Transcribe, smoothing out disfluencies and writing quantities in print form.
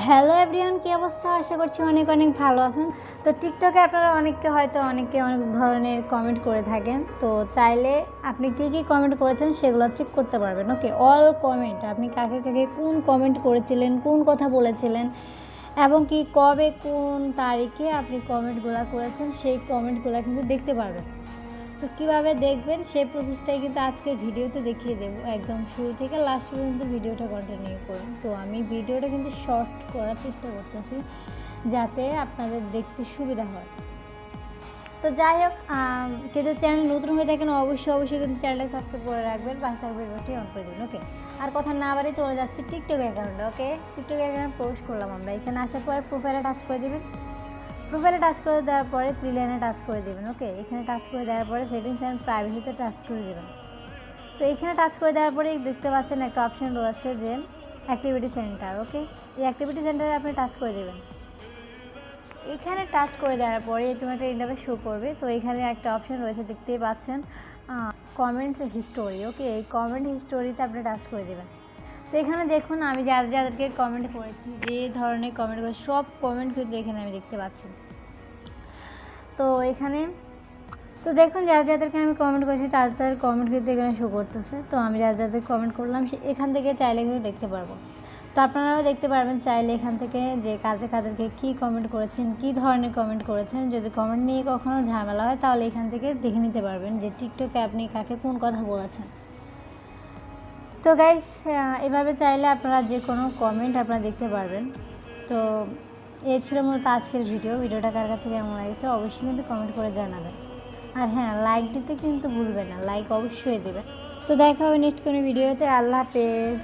Hello everyone, কী অবস্থা? আশা করছি অনেক অনেক ভালো আছেন। তো টিকটকে আপনারা অনেক ধরনের কমেন্ট করে থাকেন। তো চাইলে আপনি কী কী কমেন্ট করেছেন সেগুলো চেক করতে পারবেন। ওকে, অল কমেন্ট, আপনি কাকে কাকে কোন কমেন্ট করেছিলেন, কোন কথা বলেছিলেন এবং কি কবে কোন তারিখে আপনি কমেন্টগুলো করেছেন সেই কমেন্টগুলো কিন্তু দেখতে পারবেন। তো কীভাবে দেখবেন সেই প্রসেসটাই কিন্তু আজকের ভিডিওতে দেখিয়ে দেবো। একদম শুরু থেকে লাস্ট পর্যন্ত ভিডিওটা কন্টিনিউ করুন। তো আমি ভিডিওটা কিন্তু শর্ট করার চেষ্টা করতেছি যাতে আপনাদের দেখতে সুবিধা হয়। তো যাই হোক, কেউ যদি চ্যানেল নতুন হয়ে থাকেন অবশ্যই কিন্তু চ্যানেলটা সাবস্ক্রাইব করে রাখবেন, পাশে থাকবে ভিডিওটি অন করে দেবেন। ওকে, আর কথা না বাড়িয়ে চলে যাচ্ছি টিকটক অ্যাকাউন্টে। ওকে, টিকটক অ্যাকাউন্টে প্রবেশ করলাম আমরা। এখানে আসার পর প্রোফাইলে টাচ করে দেবেন। প্রোফাইলে টাচ করে দেওয়ার পরে 3 লাইনে টাচ করে দেবেন। ওকে, এখানে টাচ করে দেওয়ার পরে সেটিংস অ্যান্ড প্রাইভেসিতে টাচ করে দেবেন। তো এখানে টাচ করে দেওয়ার পরে দেখতে পাচ্ছেন একটা অপশন রয়েছে যে অ্যাক্টিভিটি সেন্টার। ওকে, এই অ্যাক্টিভিটি সেন্টারে আপনি টাচ করে দেবেন। এখানে টাচ করে দেওয়ার পরে এরকম একটা ইন্টারফেস শো করবে। তো এখানে একটা অপশন রয়েছে, দেখতেই পাচ্ছেন কমেন্ট হিস্টোরি। ওকে, এই কমেন্ট হিস্টোরিতে আপনি টাচ করে দেবেন। তো এখানে দেখুন আমি যাদেরকে কমেন্ট করেছি, যে ধরনের কমেন্ট করেছি সব কমেন্ট কিন্তু এখানে আমি দেখতে পাচ্ছি। তো এখানে দেখুন যাদেরকে আমি কমেন্ট করেছি তাদের কমেন্ট কিন্তু এখানে শো করতেছে। তো আমি যাদের কমেন্ট করলাম এখান থেকে চাইলে কিন্তু দেখতে পারবো। তো আপনারাও দেখতে পারবেন চাইলে এখান থেকে যে কাদেরকে কী কমেন্ট করেছেন, কী ধরনের কমেন্ট করেছেন। যদি কমেন্ট নিয়ে কখনও ঝামেলা হয় তাহলে এখান থেকে দেখে নিতে পারবেন যে টিকটকে আপনি কাকে কোন কথা বলেছেন। তো গাইস, এভাবে চাইলে আপনারা যে কোনো কমেন্ট আপনারা দেখতে পারবেন। তো এই ছিল মূলত আজকের ভিডিওটা কার কাছে কেমন লাগছে অবশ্যই কিন্তু কমেন্ট করে জানাবেন। আর হ্যাঁ, লাইক দিতে কিন্তু ভুলবেন না, লাইক অবশ্যই দেবেন। তো দেখা হবে নেক্সট কোনো ভিডিওতে। আল্লাহ হাফেজ।